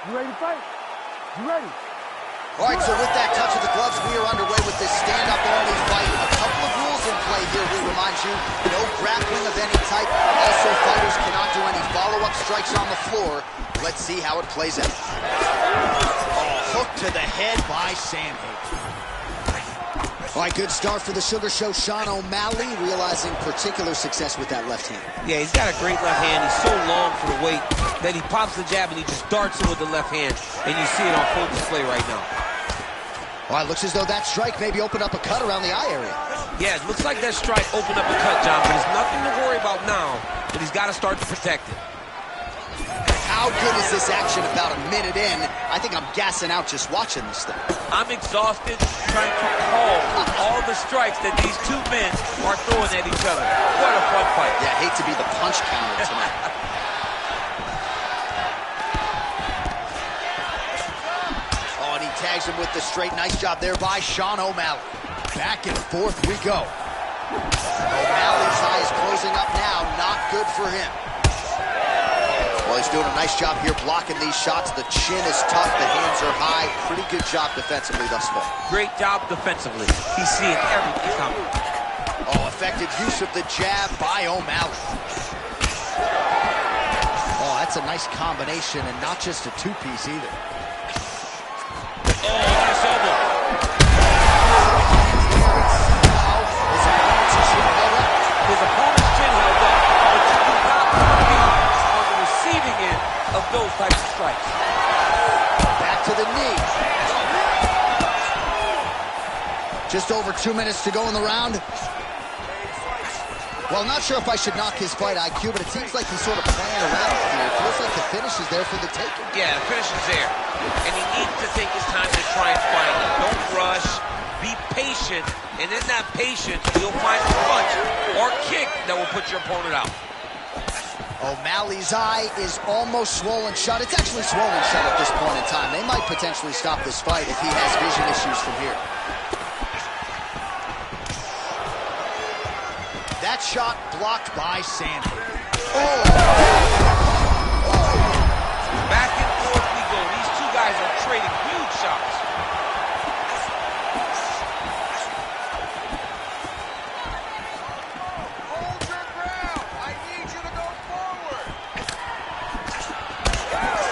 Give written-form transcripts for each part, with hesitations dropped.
You ready to fight? You ready? All right, so with that touch of the gloves, we are underway with this stand-up only fight. A couple of rules in play here, we remind you. No grappling of any type. Also, fighters cannot do any follow-up strikes on the floor. Let's see how it plays out. Oh, hook to the head by Sandhagen. All right, good start for the Sugar Show. Sean O'Malley realizing particular success with that left hand. Yeah, he's got a great left hand. He's so long for the weight that he pops the jab and he just darts in with the left hand. And you see it on full display right now. All right, looks as though that strike maybe opened up a cut around the eye area. Yeah, it looks like that strike opened up a cut, John, but there's nothing to worry about now, but he's got to start to protect it. How good is this action about a minute in? I think I'm gassing out just watching this thing. I'm exhausted trying to call all the strikes that these two men are throwing at each other. What a fun fight. Yeah, I hate to be the punch counter tonight. Oh, and he tags him with the straight. Nice job there by Sean O'Malley. Back and forth we go. O'Malley's eye is closing up now. Not good for him. Well, he's doing a nice job here blocking these shots. The chin is tough, the hands are high. Pretty good job defensively thus far. Great job defensively. He's seeing everything coming. Oh, effective use of the jab by O'Malley. Oh, that's a nice combination and not just a two-piece either. Oh, nice elbow. His opponent's chin held up, but you do not want to be on the receiving end of those types of strikes. Back to the knee. Just over 2 minutes to go in the round. Well, not sure if I should knock his fight IQ, but it seems like he's sort of playing around here. It feels like the finish is there for the taking. Yeah, the finish is there. And he needs to take his time to try and find it. Don't rush. Be patient. And in that patience, you'll find a punch or kick that will put your opponent out. O'Malley's eye is almost swollen shut. It's actually swollen shut at this point in time. They might potentially stop this fight if he has vision issues from here. That shot blocked by Sandhagen. Oh! Back and forth we go. These two guys are trading huge shots. Hold your ground. I need you to go forward.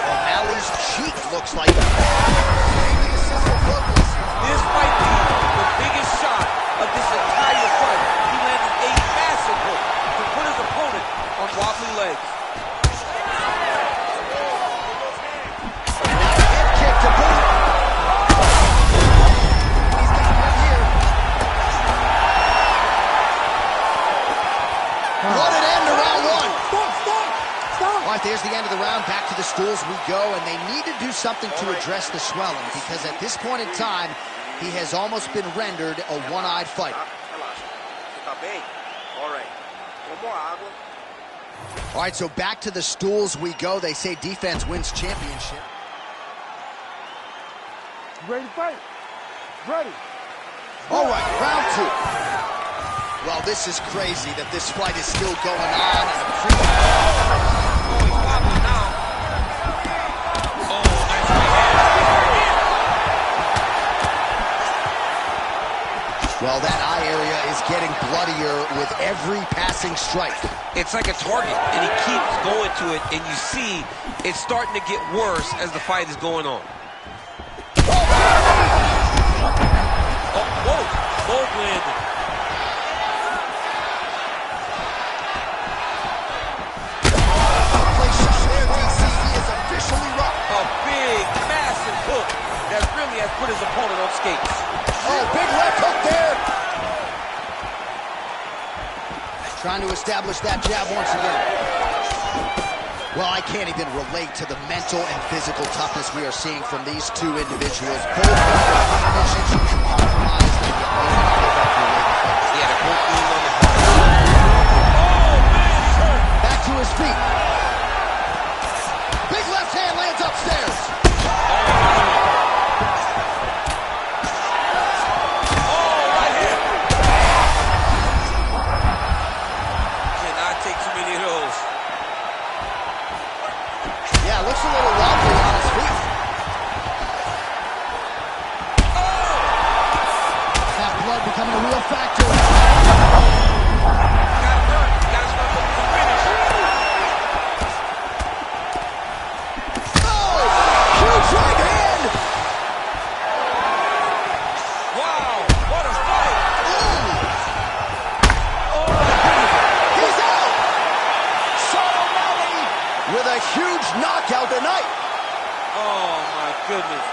O'Malley's cheek looks like... This might be the biggest shot of this entire fight. He landed a massive hook to put his opponent on wobbly legs. Kick to boot. He's got him here. What an end to round one. Stop. All right, there's the end of the round. Back to the stools we go, and they need to do something to address the swelling because at this point in time, he has almost been rendered a one-eyed fighter. All right, so back to the stools we go. They say defense wins championship. You ready to fight? Ready. All right, round two. Well, this is crazy that this fight is still going on. Well, that eye area is getting bloodier with every passing strike. It's like a target, and he keeps going to it, and you see it's starting to get worse as the fight is going on. Oh, whoa, both landed. A big, massive hook that really has put his opponent on skates. Oh, big left hook there. Trying to establish that jab once again. Well, I can't even relate to the mental and physical toughness we are seeing from these two individuals. Both compromised. Yeah, they're both leaning on the head. Oh, man, he's hurt. Back to his feet. Big left hand lands upstairs. a huge knockout tonight. Oh, my goodness.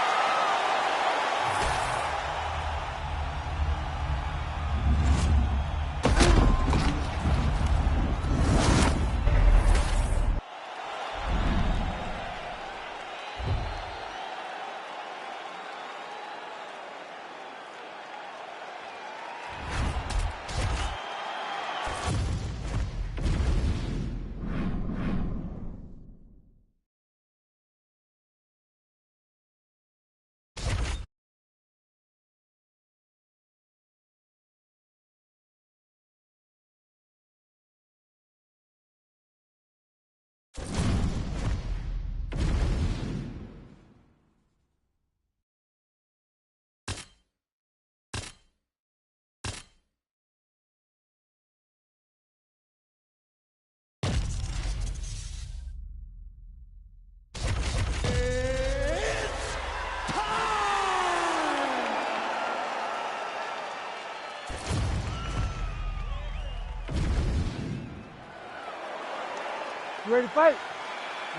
You ready to fight?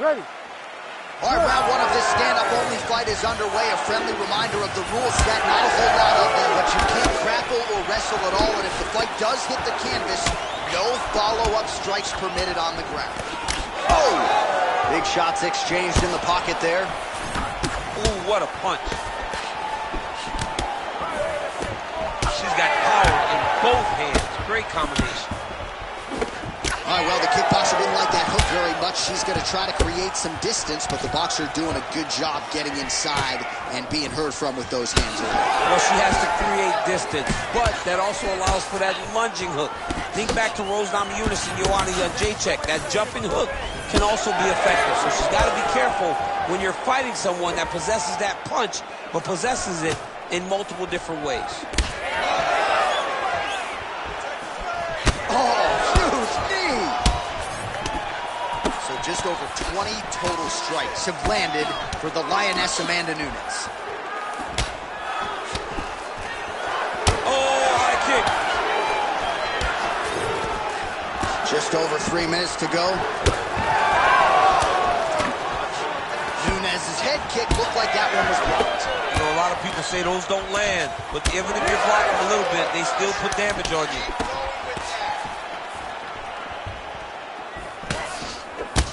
Ready. All right, round one of this stand-up-only fight is underway. A friendly reminder of the rule set. Not a whole lot of them, but you can't grapple or wrestle at all. And if the fight does hit the canvas, no follow-up strikes permitted on the ground. Oh! Big shots exchanged in the pocket there. Ooh, what a punch. She's got power in both hands. Great combination. All right, well, the kickboxer didn't like that hook very much. She's going to try to create some distance, but the boxer doing a good job getting inside and being heard from with those hands. Well, she has to create distance, but that also allows for that lunging hook. Think back to Rose Namajunas and Joanna Jędrzejczyk. That jumping hook can also be effective, so she's got to be careful when you're fighting someone that possesses that punch, but possesses it in multiple different ways. Just over 20 total strikes have landed for the Lioness Amanda Nunes. Oh, high kick. Just over 3 minutes to go. Nunes' head kick looked like that one was blocked. You know, a lot of people say those don't land, but even if you block them a little bit, they still put damage on you.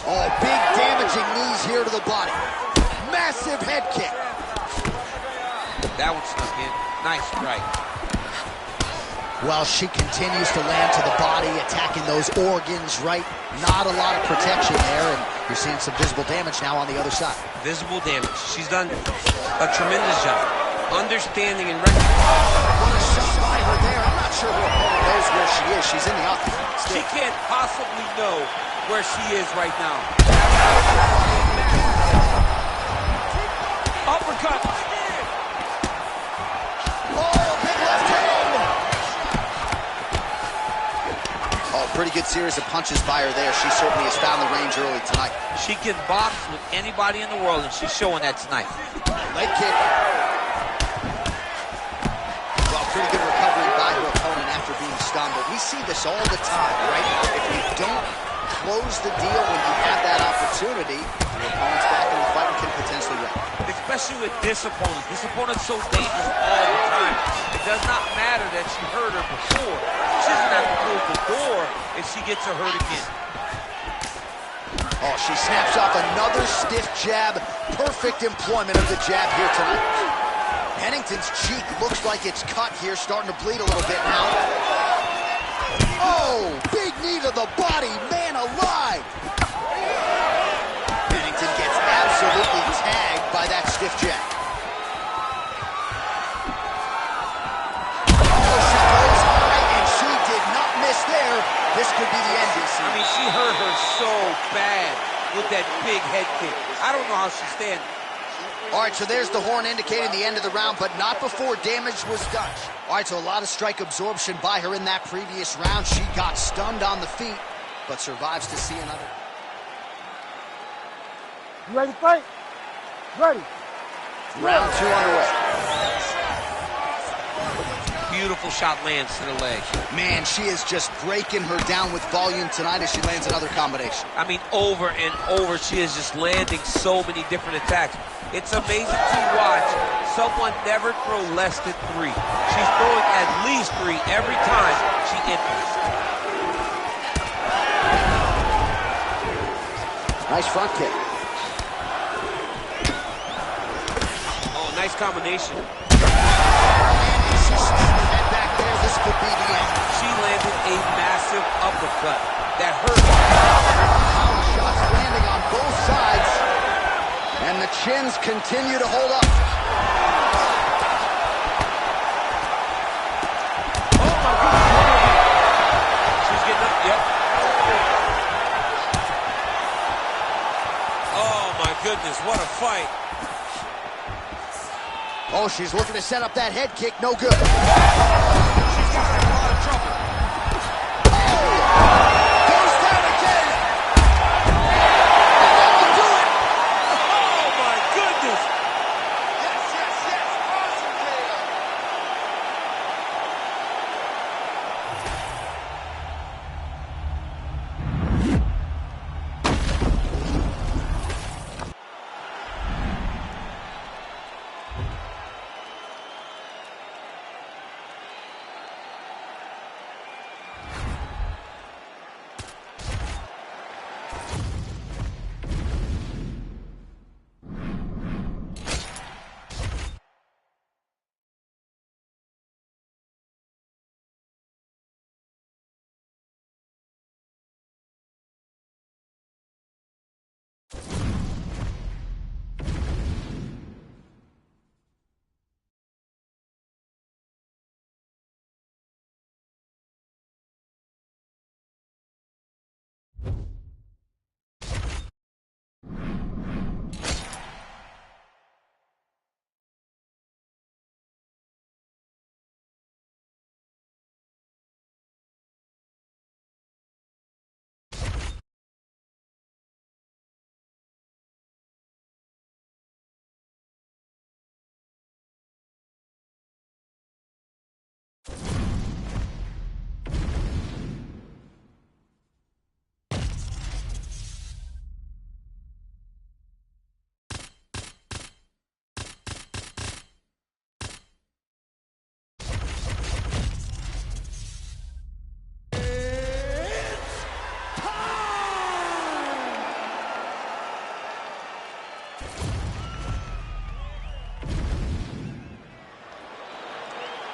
Oh, big damaging knees here to the body. Massive head kick. That one snuck in. Nice strike. Well, she continues to land to the body, attacking those organs, right? Not a lot of protection there, and you're seeing some visible damage now on the other side. Visible damage. She's done a tremendous job. Understanding and recognizing. What a shot by her there. I'm not sure her opponent knows where she is. She's in the offense. She can't possibly know where she is right now. Uppercut. Oh, big left hand. Oh, pretty good series of punches by her there. She certainly has found the range early tonight. She can box with anybody in the world, and she's showing that tonight. Leg kick. Well, pretty good recovery by her opponent after being stunned, but we see this all the time, right? If you don't close the deal when you have that opportunity, your opponent's back in the fight and can potentially win. Especially with this opponent. This opponent's so dangerous all the time. It does not matter that she hurt her before. She doesn't have to close the door if she gets her hurt again. Oh, she snaps off another stiff jab. Perfect employment of the jab here tonight. Pennington's cheek looks like it's cut here, starting to bleed a little bit now. Oh, big knee to the body, man alive. Pennington gets absolutely tagged by that stiff jab. Oh, she goes high, and she did not miss there. This could be the end, DC. I mean, she hurt her so bad with that big head kick. I don't know how she's standing. All right, so there's the horn indicating the end of the round, but not before damage was done. All right, so a lot of strike absorption by her in that previous round. She got stunned on the feet, but survives to see another. You ready to fight? Ready. Round two underway. beautiful shot lands to the leg. Man, she is just breaking her down with volume tonight as she lands another combination. I mean, over and over, she is just landing so many different attacks. It's amazing to watch someone never throw less than 3. She's throwing at least 3 every time she enters. Nice front kick. Oh, nice combination. She snapped her head back there. This could be the end. She landed a massive uppercut that hurt. Power shots landing on both sides. And the chins continue to hold up. Oh, my goodness. She's getting up. Yep. Oh, my goodness. What a fight. Oh, she's looking to set up that head kick. No good. She's got in a lot of trouble. Goes down again. That'll do it. Oh, my goodness. Yes, yes, yes. Awesome KO.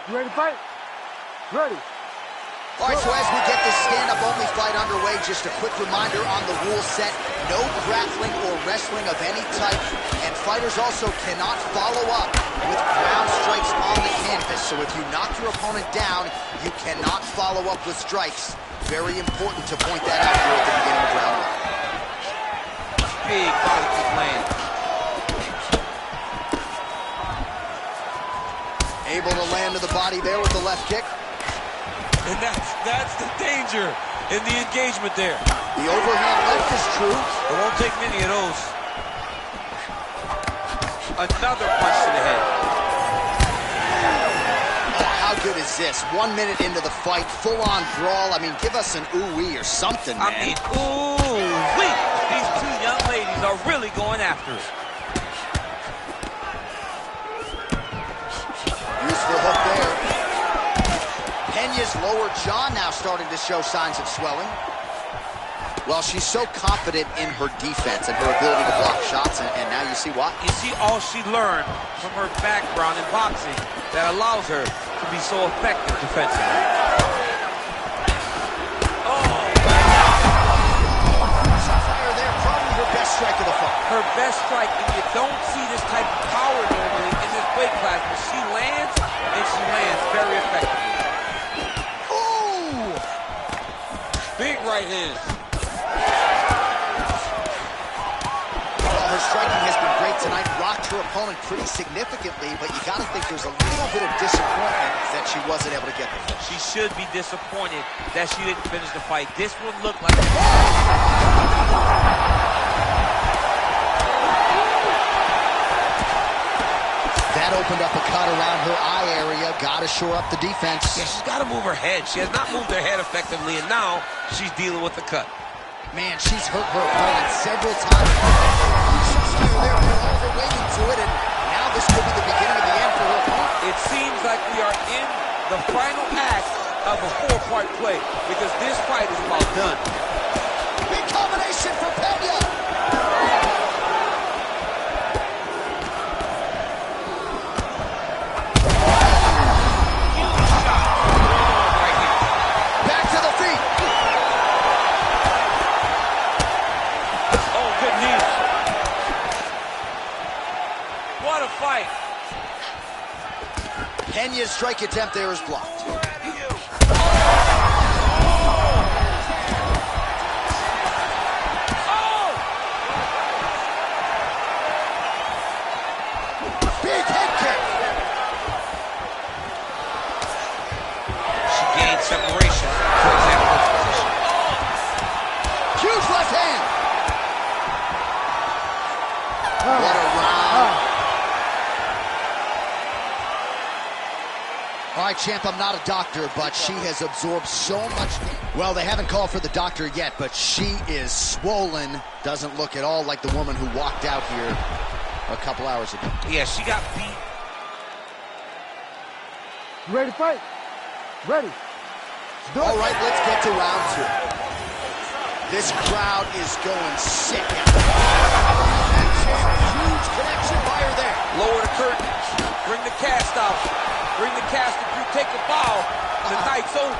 You ready to fight? Ready. All right, so as we get this stand-up only fight underway, just a quick reminder on the rule set: no grappling or wrestling of any type, and fighters also cannot follow up with ground strikes on the canvas. So if you knock your opponent down, you cannot follow up with strikes. Very important to point that out here at the beginning of round 1. Big body kick land. Able to land to the body there with the left kick. And that's the danger in the engagement there. The overhand left is true. It won't take many of those. Another punch to the head. Oh, how good is this? 1 minute into the fight, full-on brawl. I mean, give us an ooh-wee or something, man. I mean, ooh-wee. These two young ladies are really going after it. Useful hook there. Penya's lower jaw now starting to show signs of swelling. Well, she's so confident in her defense and her ability to block shots, and now you see why. You see all she learned from her background in boxing that allows her to be so effective defensively. Fire there, probably her best strike of the fight. Her best strike, and you don't see this type of power normally in this weight class, but she lands, and she lands very effectively. Ooh! Big right hand. Well, her striking has been great tonight. Rocked her opponent pretty significantly, but you got to think there's a little bit of disappointment that she wasn't able to get the finish. She should be disappointed that she didn't finish the fight. This one looked like That that opened up a cut around her eye area. Got to shore up the defense. Yeah, she's got to move her head. She has not moved her head effectively, and now she's dealing with the cut. Man, she's hurt her opponent several times. She's there with all her weight into it, and now this could be the beginning of the end for her opponent. It seems like we are in the final act of a four-part play, because this fight is about done. Big combination for Pena. Pena's strike attempt there is blocked. Big head kick. She gained separation to examine her position. Huge left hand. What a round. All right, champ, I'm not a doctor, but she has absorbed so much. Well, they haven't called for the doctor yet, but she is swollen. Doesn't look at all like the woman who walked out here a couple hours ago. Yeah, she got beat. You ready to fight? Ready. All right, let's get to round two. This crowd is going sick. Huge connection by her there. Lower the curtain. Bring the cast out. Bring the cast if you take a bow. The night's over.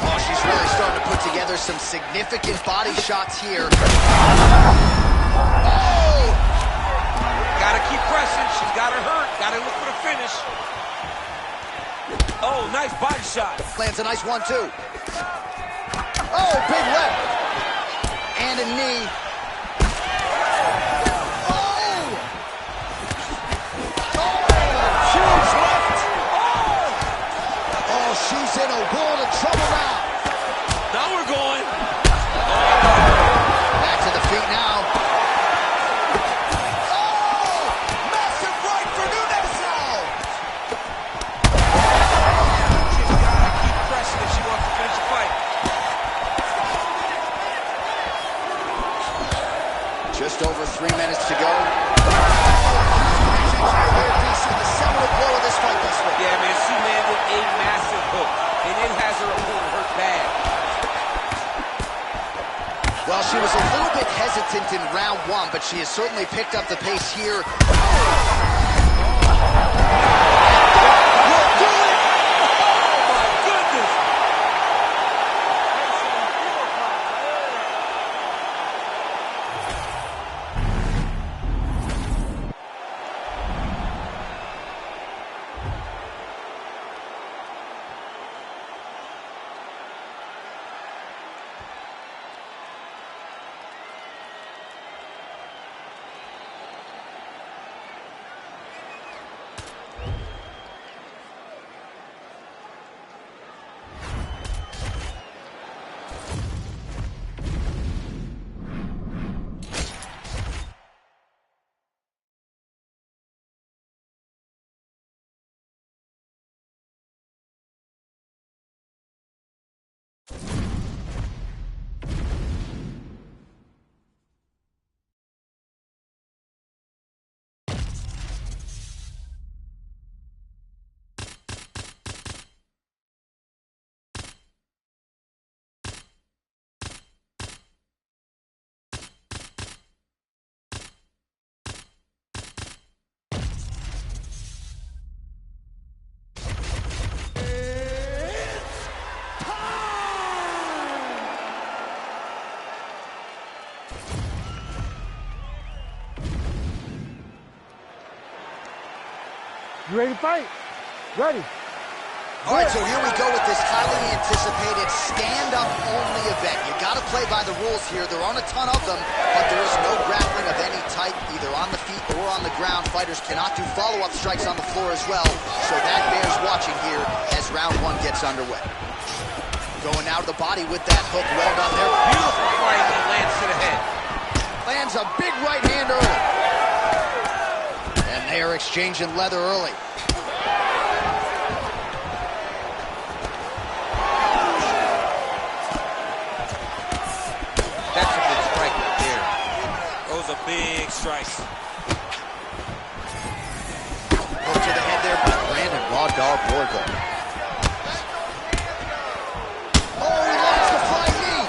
Oh, she's really starting to put together some significant body shots here. Oh! Gotta keep pressing. She's got her hurt. Gotta look for the finish. Oh, nice body shot. Lands a nice 1-2. Oh, big left. And a knee. She's in a world of trouble now. Now we're going. Back to the feet now. Oh! Massive right for Nunes now. She's got to keep pressing if she wants to finish the fight. Just over 3 minutes to go. The seminal blow of this fight this way. Yeah, man, she landed a massive hook, and it has her opponent hurt bad. Well, she was a little bit hesitant in round one, but she has certainly picked up the pace here. We'll do it! Oh, my goodness! You ready to fight? Ready. All right, so here we go with this highly anticipated stand-up-only event. You got to play by the rules here. There aren't a ton of them, but there is no grappling of any type, either on the feet or on the ground. Fighters cannot do follow-up strikes on the floor as well, so that bears watching here as round one gets underway. Going now to the body with that hook, well done there. Beautiful fight, and lands to the head. Lands a big right hand early. And they are exchanging leather early. That's a big strike right there. Those are big strikes. Hook to the head there by Brandon Raw Dog Borgo. Oh, he lands the flying knee.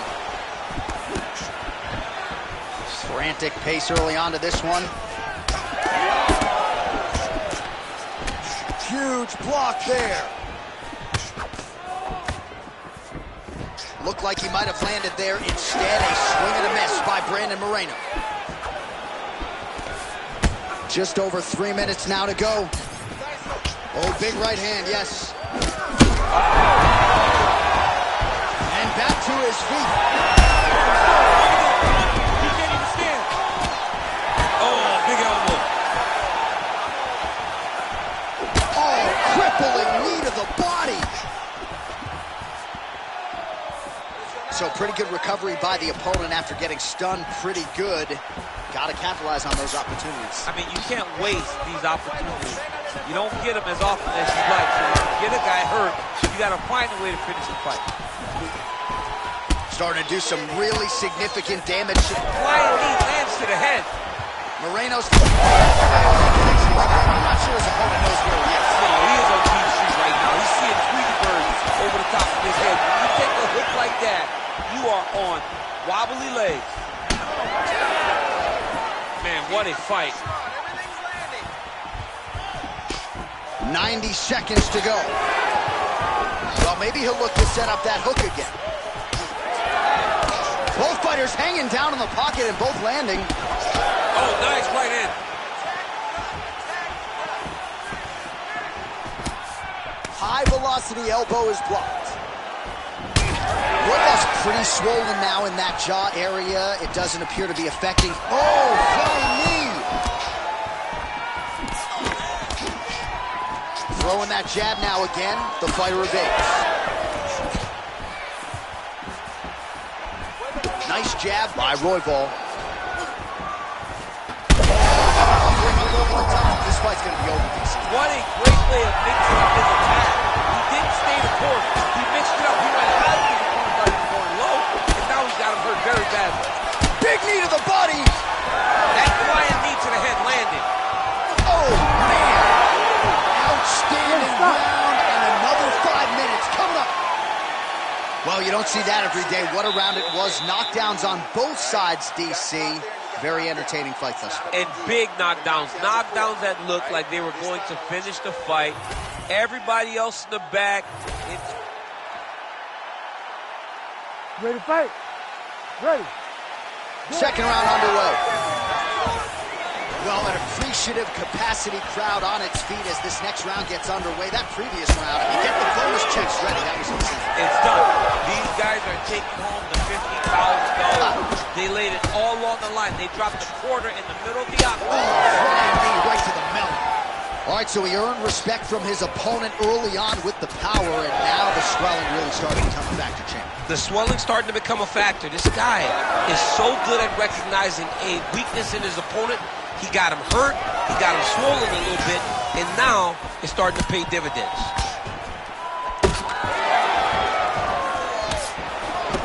Frantic pace early on to this one. Huge block there. Looked like he might have landed there. Instead, a swing and a miss by Brandon Moreno. Just over 3 minutes now to go. Oh, big right hand, yes. And back to his feet. He can't even stand. Oh, big elbow. Oh, crippling knee to the body. So pretty good recovery by the opponent after getting stunned pretty good. Got to capitalize on those opportunities. I mean, you can't waste these opportunities. You don't get them as often as you'd like. So when you get a guy hurt, you got to find a way to finish the fight. Starting to do some really significant damage. Flying knee lands to the head. Moreno's... I'm not sure his opponent knows where he is. No, he is on Team Street right now. He's seeing Tweety birds over the top of his head. When you take a hook like that, you are on wobbly legs. Man, what a fight. 90 seconds to go. Well, maybe he'll look to set up that hook again. Both fighters hanging down in the pocket and both landing. Oh, nice right hand. High velocity elbow is blocked. Royval's pretty swollen now in that jaw area. It doesn't appear to be affecting. Oh, flying knee. Throwing that jab now again. The fighter evades. Nice jab by Royval. This fight's going to be over, DC. What a great way of mixing up his attack. He didn't stay the course. He mixed it up. He went high because the opponent thought he was going low, and now he's got him hurt very badly. Big knee to the body. That flying knee to the head landed. Oh, man. Outstanding round, and another 5 minutes coming up. Well, you don't see that every day. What a round it was. Knockdowns on both sides, DC. Very entertaining fight thus far. And big knockdowns. Knockdowns that looked like they were going to finish the fight. Everybody else in the back. Ready to fight? Ready. Second round underway. Well, an appreciative capacity crowd on its feet as this next round gets underway. That previous round, if you get the bonus checks ready, that was easy. It's done. These guys are taking home the $50,000. They laid it all on the line. They dropped a quarter in the middle of the octagon. Oh, flying knee right to the melon. All right, so he earned respect from his opponent early on with the power, and now the swelling really starting to become a factor, champ. The swelling's starting to become a factor. This guy is so good at recognizing a weakness in his opponent. He got him hurt, he got him swollen a little bit, and now it's starting to pay dividends.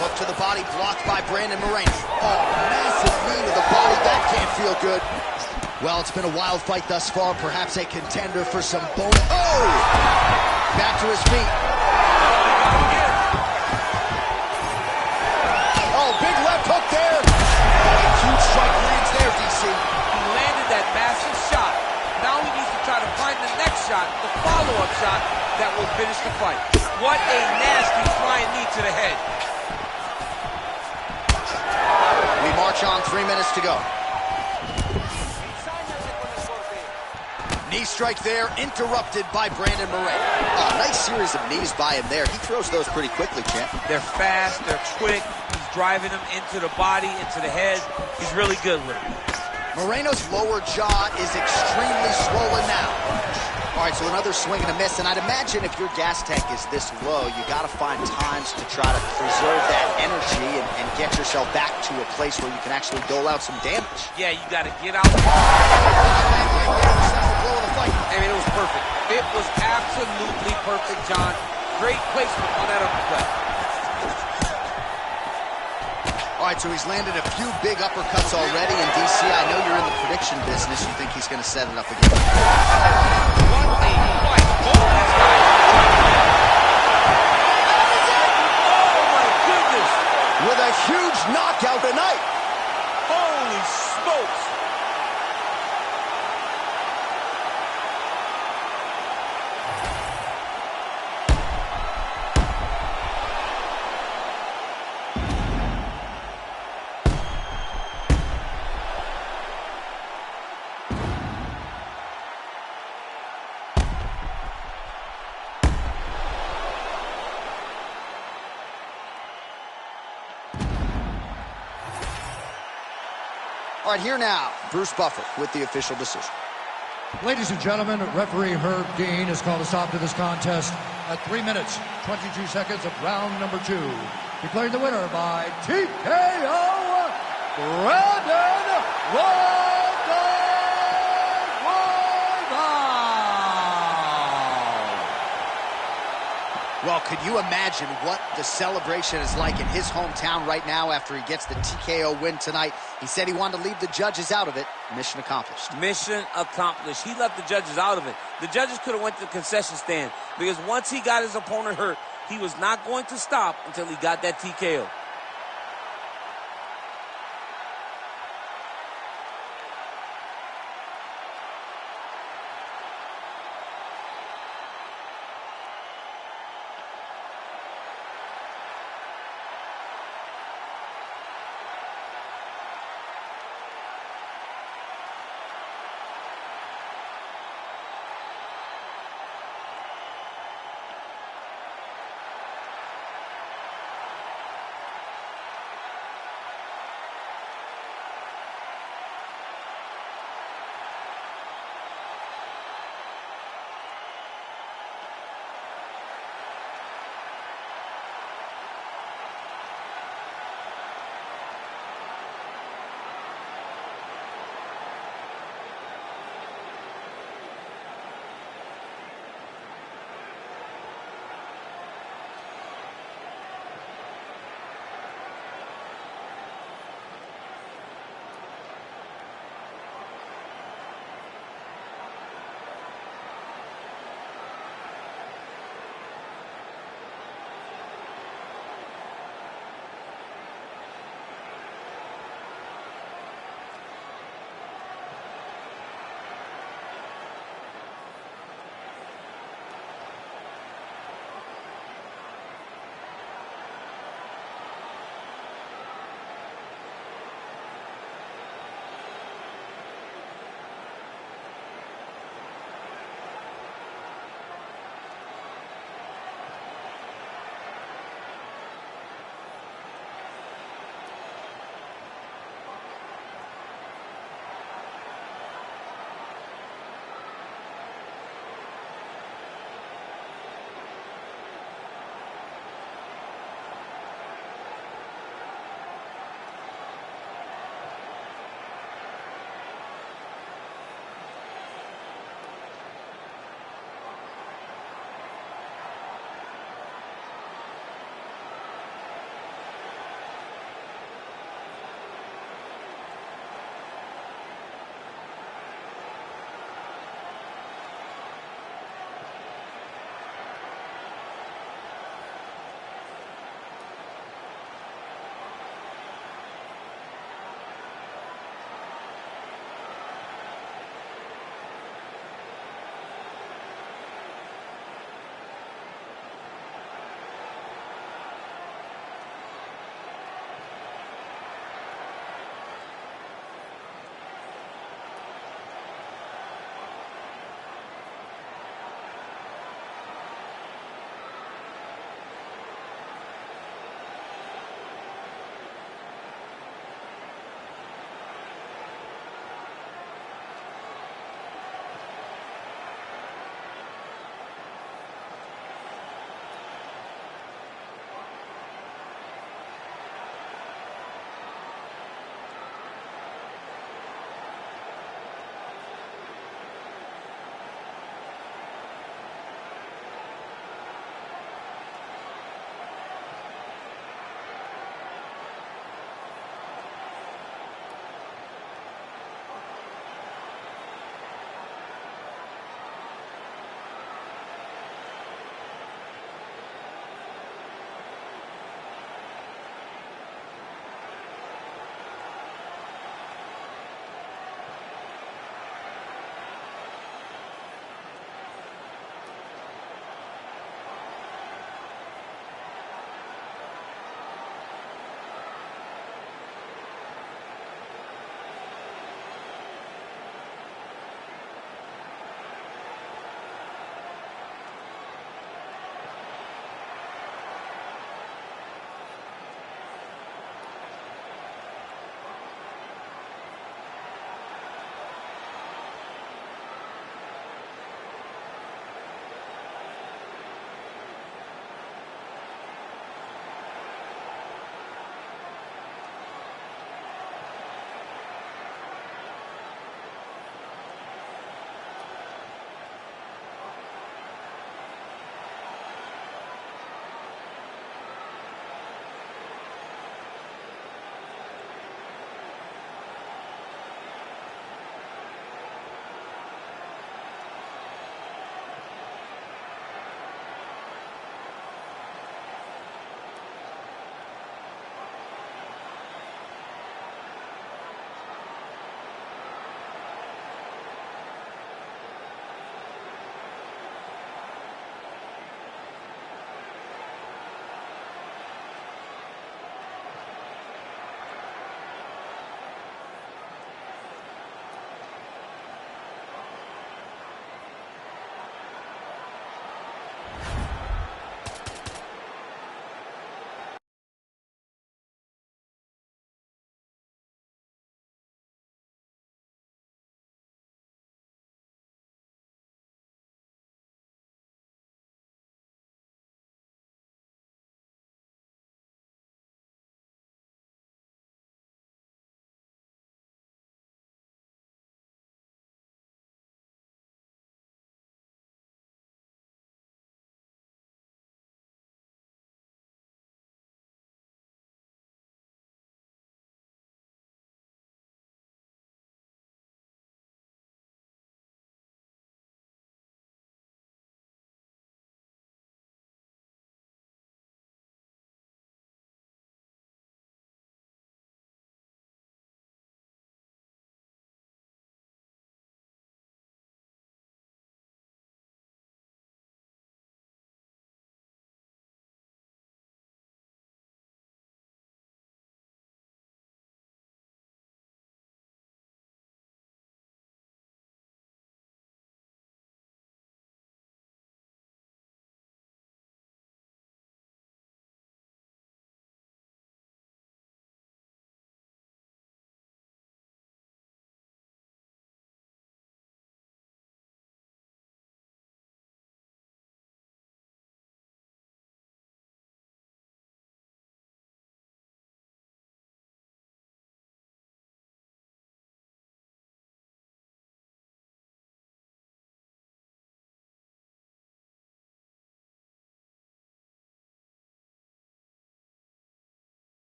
Hook to the body, blocked by Brandon Moreno. Oh, massive knee to the body. That can't feel good. Well, it's been a wild fight thus far. Perhaps a contender for some bonus. Oh! Back to his feet. Oh, big left hook there. A huge strike lands there, DC. He landed that massive shot. Now he needs to try to find the next shot, the follow-up shot that will finish the fight. What a nasty flying knee to the head. We march on, 3 minutes to go. Knee strike there, interrupted by Brandon Moreno. Oh, nice series of knees by him there. He throws those pretty quickly, champ. They're fast, they're quick. He's driving them into the body, into the head. He's really good with it. Moreno's lower jaw is extremely swollen now. All right, so another swing and a miss, and I'd imagine if your gas tank is this low, you got to find times to try to preserve that energy and get yourself back to a place where you can actually dole out some damage. Yeah, you got to get out. I mean, it was perfect. It was absolutely perfect, John. Great placement on that uppercut. All right, so he's landed a few big uppercuts already, and DC, I know you're in the prediction business. You think he's going to set it up again? What a fight. Both these guys. Oh, my goodness. With a huge knockout tonight. Holy smokes. All right, here now, Bruce Buffer with the official decision. Ladies and gentlemen, referee Herb Dean has called a stop to this contest at 3 minutes, 22 seconds of round number 2. Declaring the winner by TKO, Brandon Royval. Well, could you imagine what the celebration is like in his hometown right now after he gets the TKO win tonight? He said he wanted to leave the judges out of it. Mission accomplished. Mission accomplished. He left the judges out of it. The judges could have went to the concession stand because once he got his opponent hurt, he was not going to stop until he got that TKO.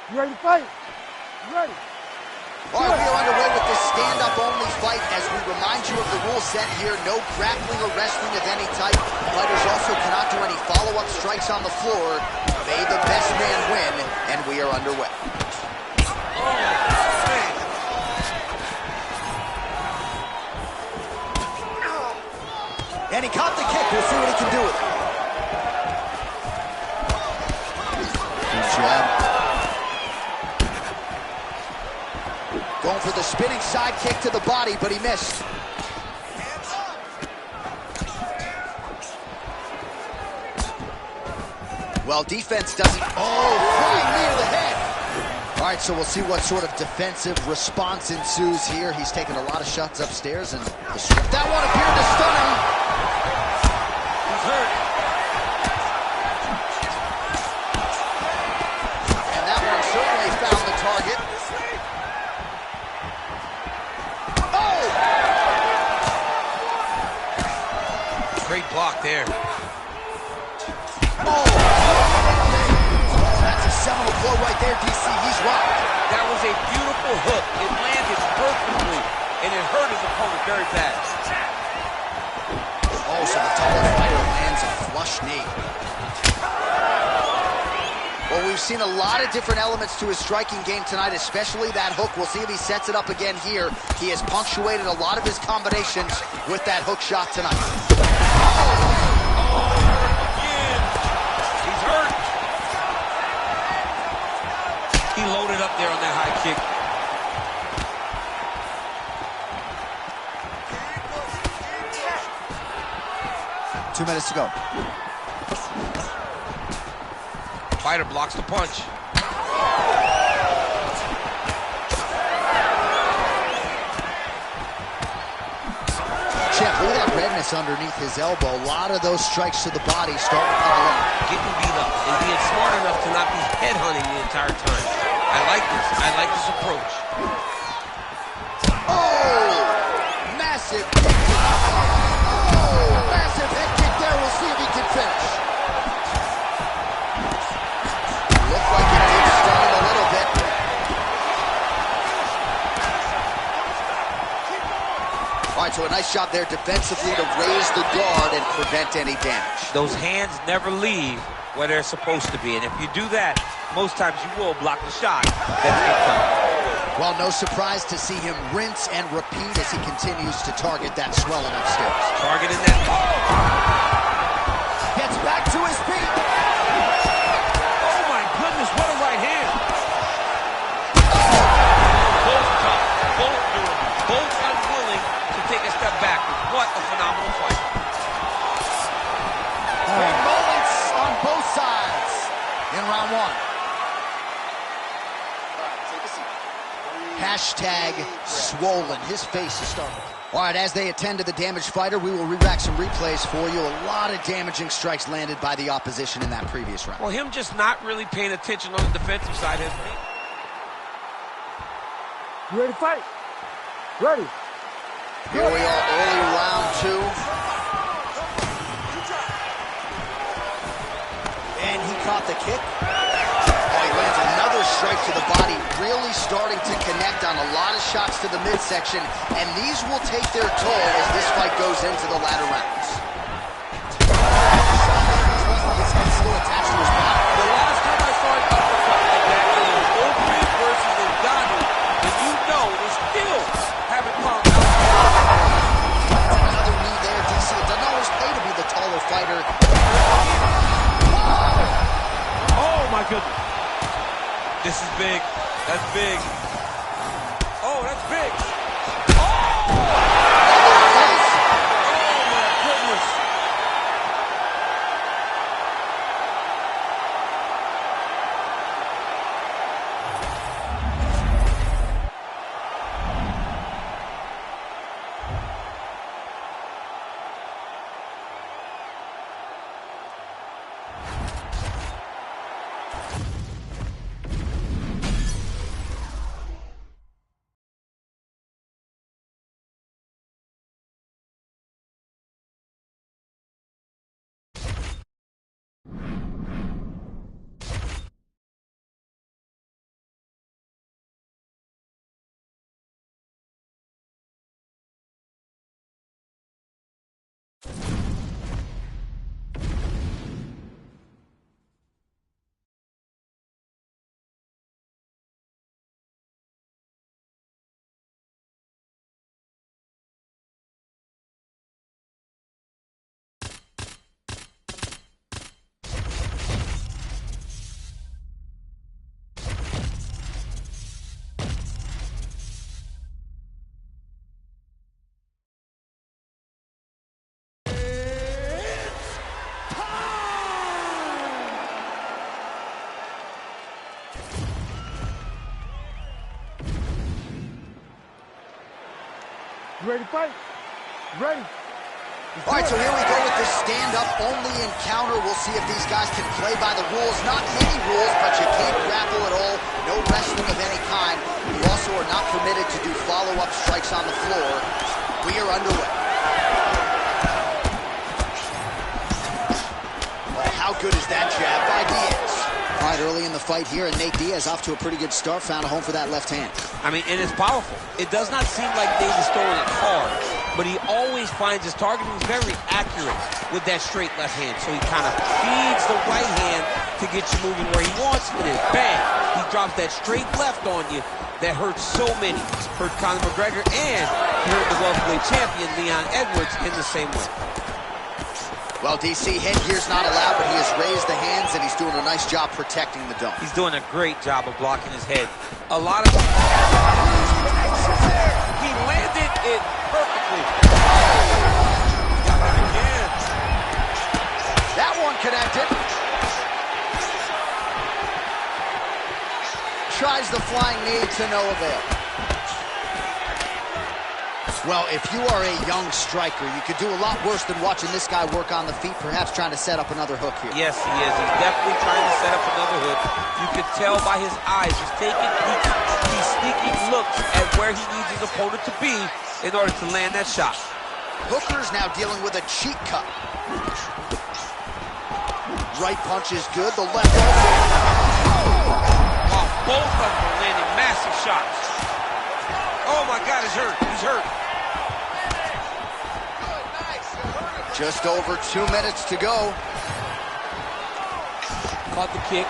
You ready to fight? You ready? All right, we are underway with this stand-up only fight as we remind you of the rule set here. No grappling or wrestling of any type. Fighters also cannot do any follow-up strikes on the floor. May the best man win, and we are underway. And he caught the kick. We'll see what he can do with it. Good jab. Going for the spinning side kick to the body, but he missed. Well, defense doesn't... Oh, flying knee to the head. All right, so we'll see what sort of defensive response ensues here. He's taken a lot of shots upstairs, and that one appeared to stun him. He's hurt. And that one certainly found the target. Great block there. Oh! That's a seminal blow right there, DC. He's rocked. That was a beautiful hook. It landed perfectly, and it hurt his opponent very bad. Oh, so the taller fighter lands a flush knee. Well, we've seen a lot of different elements to his striking game tonight, especially that hook. We'll see if he sets it up again here. He has punctuated a lot of his combinations with that hook shot tonight. He's hurt. He loaded up there on that high kick. 2 minutes to go. Fighter blocks the punch. Champ, look at that redness underneath his elbow. A lot of those strikes to the body starting to pile up. Getting beat up and being smart enough to not be headhunting the entire time. I like this. I like this approach. Oh! Massive kick. Oh! Massive head kick there. We'll see if he can finish. Looked like it did stun him a little bit. All right, so a nice job there defensively to raise the guard and prevent any damage. Those hands never leave where they're supposed to be, and if you do that, most times you will block the shot that's going to come. Well, no surprise to see him rinse and repeat as he continues to target that swelling upstairs. Targeting that. Gets back to his feet. Oh my goodness, what a right hand. Both tough, both durable, both unwilling to take a step back. What a phenomenal fight. Big moments on both sides in round one. Hashtag swollen. His face is starting. All right, as they attend to the damaged fighter, we will re-rack some replays for you. A lot of damaging strikes landed by the opposition in that previous round. Well, him just not really paying attention on the defensive side has been. You ready to fight? Ready. Here we are, early round two. And he caught the kick. Oh, he lands another strike to the body, really starting to connect on a lot of shots to the midsection, and these will take their toll as this fight goes into the latter rounds. His head's still attached to his body. The last time I saw an uppercut like that, it was Oakley versus Ngannou, and you know they still haven't found out. Another knee there, DC. It doesn't always pay to be the taller fighter. Oh my goodness. This is big. That's big. Oh, that's big. You ready to fight? Ready. All right, so here we go with this stand-up only encounter. We'll see if these guys can play by the rules. Not many rules, but you can't grapple at all. No wrestling of any kind. You also are not permitted to do follow-up strikes on the floor. We are underway. Oh, how good is that jab by Diaz? All right, early in the fight here, and Nate Diaz off to a pretty good start. Found a home for that left hand. I mean, and it's powerful. It does not seem like Nate is throwing it hard, but he always finds his target. He's very accurate with that straight left hand. So he kind of feeds the right hand to get you moving where he wants, and then bang, he drops that straight left on you that hurts so many. Hurt Conor McGregor, and he hurt the welterweight champion Leon Edwards in the same way. Well, DC, headgear's not allowed, but he has raised the hands, and he's doing a nice job protecting the dome. He's doing a great job of blocking his head. A lot of... He landed it perfectly. Got it again. That one connected. Tries the flying knee to no avail. Well, if you are a young striker, you could do a lot worse than watching this guy work on the feet, perhaps trying to set up another hook here. Yes, he is. He's definitely trying to set up another hook. You can tell by his eyes. He's taking peeks. He's sneaking looks at where he needs his opponent to be in order to land that shot. Hooker's now dealing with a cheek cut. Right punch is good. The left also. Wow, both of them are landing massive shots. Oh, my God, he's hurt. He's hurt. Just over 2 minutes to go. Caught the kick.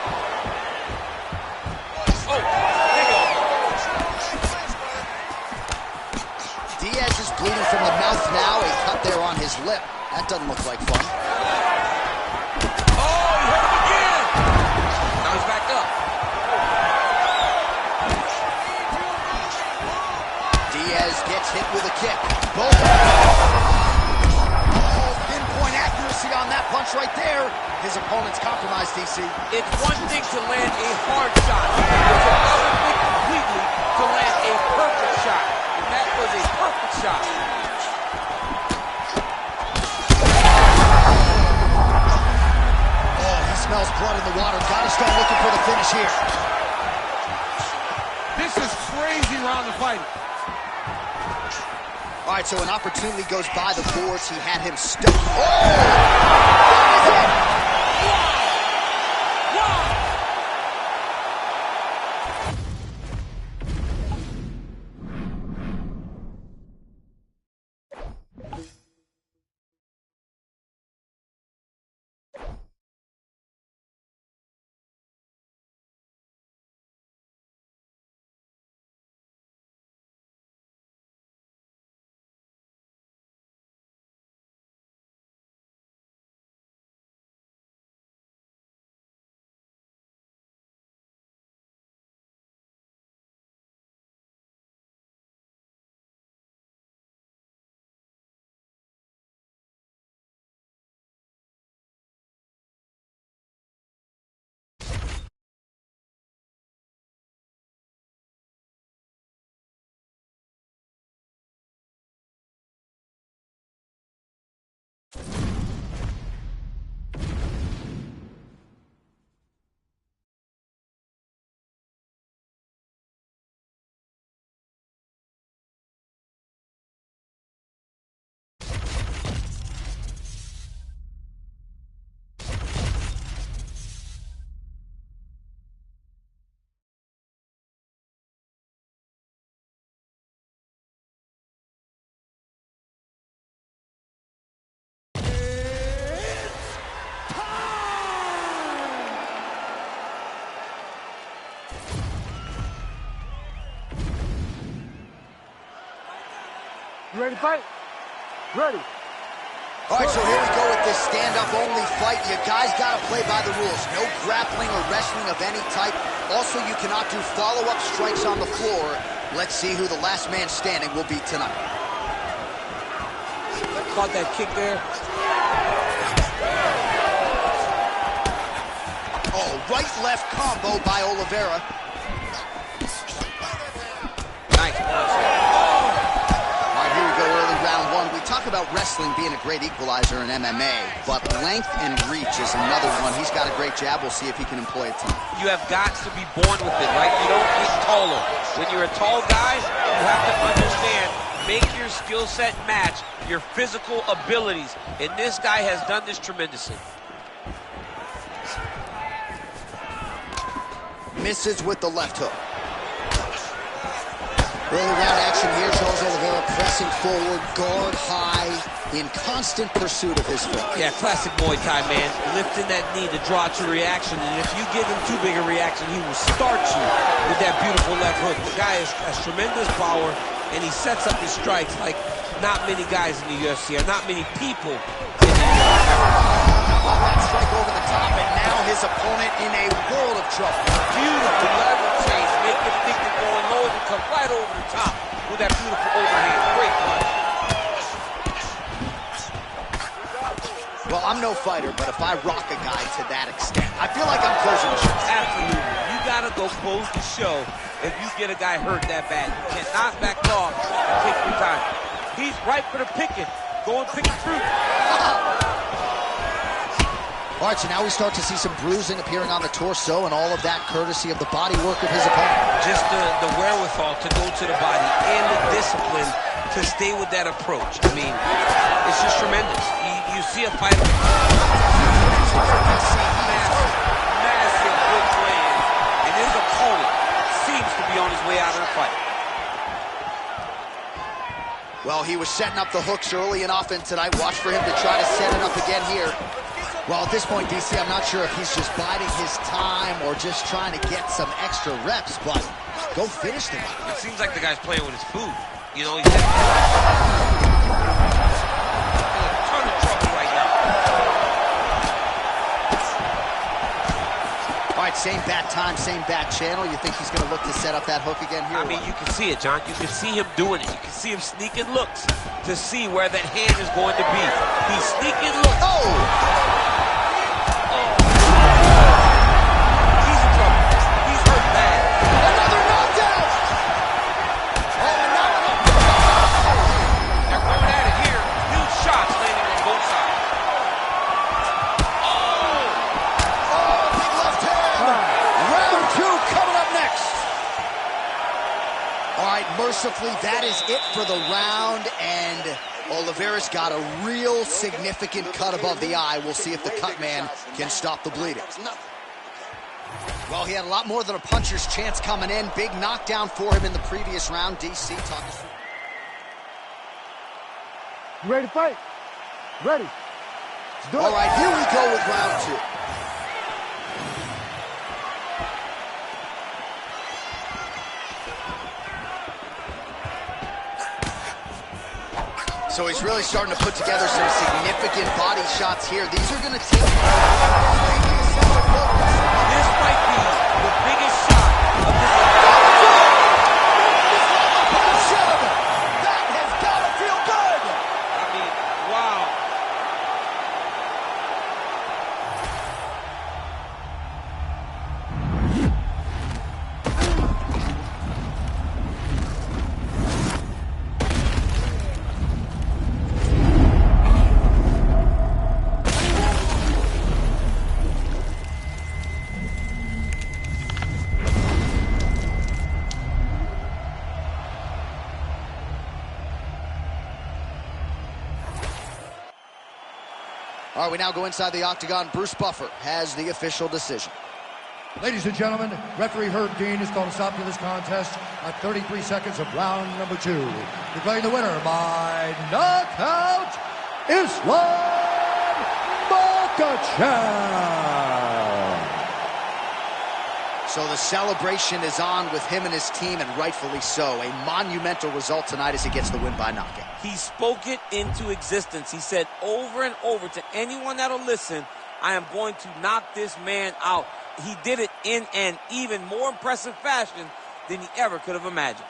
Oh, there you go. Diaz is bleeding from the mouth now. A cut there on his lip. That doesn't look like fun. Oh, he hurt him again. Now he's back up. Diaz gets hit with a kick. Both. On that punch right there, his opponent's compromised, DC. It's one thing to land a hard shot. It's another thing completely to land a perfect shot. And that was a perfect shot. Oh, he smells blood in the water. Gotta start looking for the finish here. This is crazy round of fighting. All right, so an opportunity goes by the boards. He had him stuck. Oh! You ready to fight? Ready. All right, so here we go with this stand-up only fight. You guys got to play by the rules. No grappling or wrestling of any type. Also, you cannot do follow-up strikes on the floor. Let's see who the last man standing will be tonight. Caught that kick there. Oh, right-left combo by Oliveira. Nice punch. All right, here we go. wrestling being a great equalizer in MMA, but length and reach is another one. He's got a great jab. We'll see if he can employ it tonight. You have got to be born with it, right? You don't get taller. When you're a tall guy, you have to understand, make your skill set match your physical abilities. And this guy has done this tremendously. Misses with the left hook. Early round action here. Charles Oliveira pressing forward, guard high, in constant pursuit of his foot. Yeah, classic Muay Thai, man. Lifting that knee to draw to reaction, and if you give him too big a reaction, he will start you with that beautiful left hook. The guy has tremendous power, and he sets up his strikes like not many guys in the UFC, or not many people in the UFC. That strike over the top, and now his opponent in a world of trouble. Beautiful level change, make him think they're going low and come right over the top with that beautiful overhand. Great punch. Well, I'm no fighter, but if I rock a guy to that extent, I feel like I'm closing the show. Absolutely. You gotta go close the show if you get a guy hurt that bad. You cannot back off and take your time. He's ripe for the picking. Go and pick it through. All right, so now we start to see some bruising appearing on the torso, and all of that courtesy of the body work of his opponent. Just the wherewithal to go to the body and the discipline to stay with that approach. I mean, it's just tremendous. You see a fighter massive good plans, and his opponent seems to be on his way out of the fight. Well, he was setting up the hooks early and often tonight. Watch for him to try to set it up again here. Well, at this point, DC, I'm not sure if he's just biding his time or just trying to get some extra reps, but go finish the guy. It seems like the guy's playing with his food. You know, he's having a ton of trouble right now. All right, same bat time, same bat channel. You think he's going to look to set up that hook again here? I mean, you can see it, John. You can see him doing it. You can see him sneaking looks to see where that hand is going to be. He's sneaking looks. Oh! Mercifully, that is it for the round, and Oliveira's got a real significant cut above the eye. We'll see if the cut man can stop the bleeding. Well, he had a lot more than a puncher's chance coming in. Big knockdown for him in the previous round. DC, talk us through. You ready to fight? Ready. Let's do it. All right, here we go with round two. So he's really starting to put together some significant body shots here. These are going to take... This might be the biggest shot of this... That has got to feel good! I mean, wow. All right, we now go inside the octagon. Bruce Buffer has the official decision. Ladies and gentlemen, referee Herb Dean has called a stop to this contest at 33 seconds of round number 2. Declaring the winner by knockout, Islam Makhachev. So the celebration is on with him and his team, and rightfully so. A monumental result tonight as he gets the win by knockout. He spoke it into existence. He said over and over to anyone that'll listen, I am going to knock this man out. He did it in an even more impressive fashion than he ever could have imagined.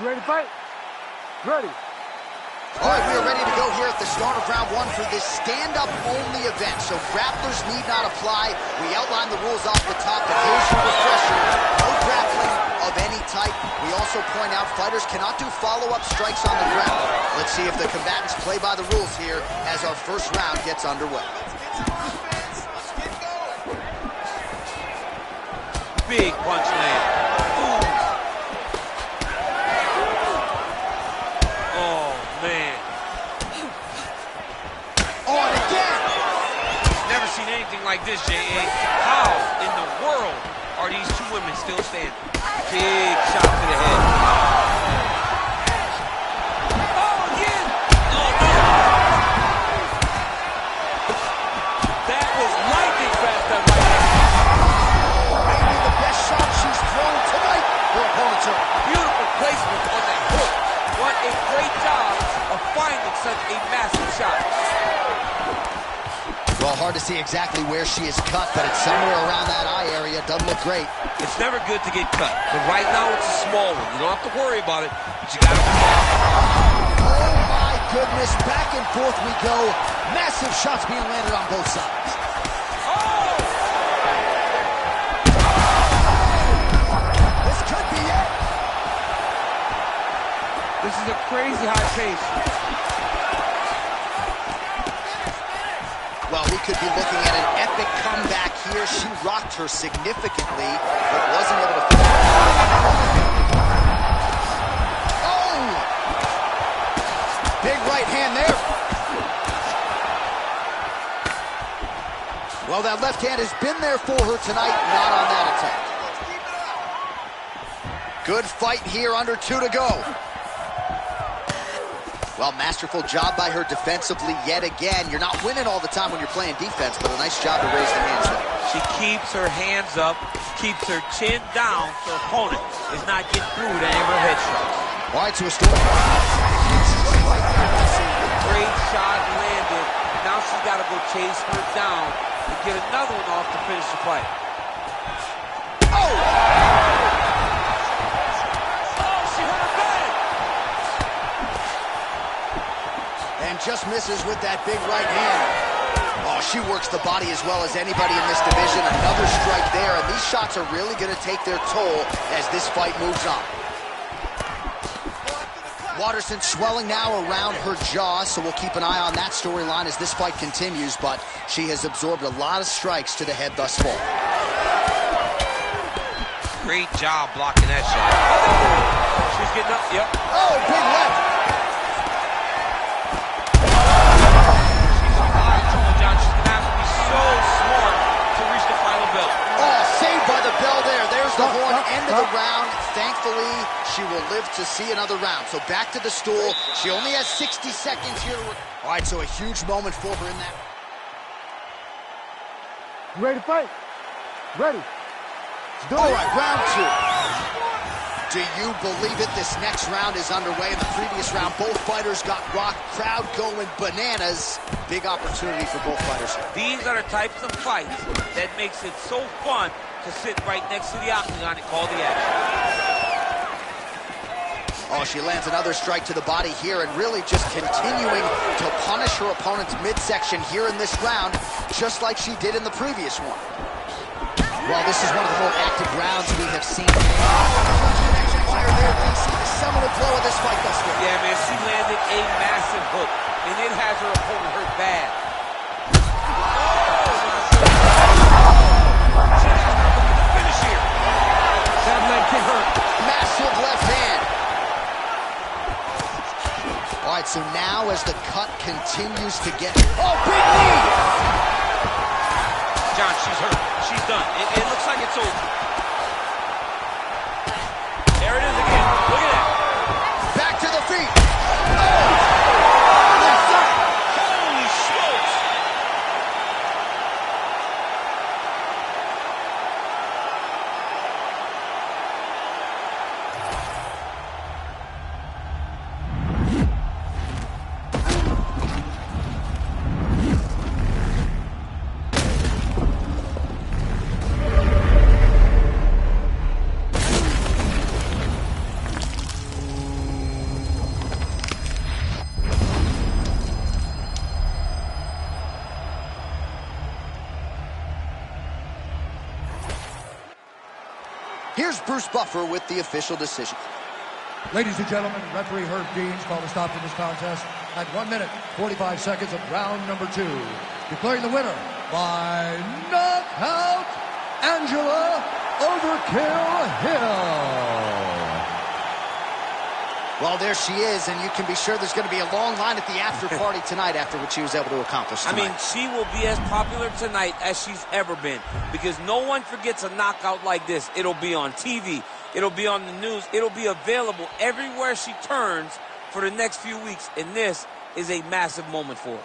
You ready to fight? Ready. All right, we are ready to go here at the start of round one for this stand-up only event. So grapplers need not apply. We outlined the rules off the top, but here's your refresher. No grappling of any type. We also point out fighters cannot do follow-up strikes on the ground. Let's see if the combatants play by the rules here as our first round gets underway. Let's get going. Big punch land. Ooh. Oh, man. On again! Never seen anything like this, J.A. How in the world are these two women still standing? Big shot to the head. Oh, again! Oh, no. That was lightning fast, that right hand. Maybe the best shot she's thrown tonight. Her opponent's hurt. Beautiful placement on that hook. What a great job of finding such a massive shot. Well, hard to see exactly where she is cut, but it's somewhere around that eye area. Doesn't look great. It's never good to get cut, but right now it's a small one. You don't have to worry about it, but you gotta move on. Oh my goodness, back and forth we go. Massive shots being landed on both sides. Oh! This could be it. This is a crazy high pace. Well, we could be looking at an epic comeback here. She rocked her significantly, but wasn't able to... Oh! Big right hand there. Well, that left hand has been there for her tonight, not on that attack. Good fight here, under 2 to go. Well, masterful job by her defensively yet again. You're not winning all the time when you're playing defense, but a nice job to raise the hands there. She keeps her hands up, keeps her chin down so her opponent is not getting through with any of her head shots. All right, so a story. Great shot landed. Now she's got to go chase her down and get another one off to finish the fight. Oh! Just misses with that big right hand. Oh, she works the body as well as anybody in this division. Another strike there, and these shots are really going to take their toll as this fight moves on. Waterston swelling now around her jaw, so we'll keep an eye on that storyline as this fight continues, but she has absorbed a lot of strikes to the head thus far. Great job blocking that shot. She's getting up, yep. Oh, big left. So smart to reach the final bell. Oh, saved by the bell there. There's the horn, end of the round. Thankfully, she will live to see another round. So back to the stool. She only has 60 seconds here. All right, so a huge moment for her in that. You ready to fight? Ready. Let's do it. All right, round 2. Do you believe it? This next round is underway. In the previous round, both fighters got rocked. Crowd going bananas. Big opportunity for both fighters here. These are the types of fights that makes it so fun to sit right next to the octagon and call the action. Oh, she lands another strike to the body here and really just continuing to punish her opponent's midsection here in this round, just like she did in the previous one. Well, this is one of the more active rounds we have seen. Fire there, DC, the seminal blow of this fight thus far. Yeah, man, she landed a massive hook, and it has her opponent hurt bad. She has her looking to finish here. That leg kick hurt. Massive left hand. All right, so now as the cut continues to get... Oh, big knee! John, she's hurt. She's done. It looks like it's over. There it is again. Look at that. Back to the feet. Holy smokes. Here's Bruce Buffer with the official decision. Ladies and gentlemen, referee Herb Dean's called a stop to this contest at 1 minute, 45 seconds of round number 2. Declaring the winner by knockout, Angela Overkill Hill. Well, there she is, and you can be sure there's going to be a long line at the after party tonight after what she was able to accomplish tonight. I mean, she will be as popular tonight as she's ever been because no one forgets a knockout like this. It'll be on TV. It'll be on the news. It'll be available everywhere she turns for the next few weeks, and this is a massive moment for her.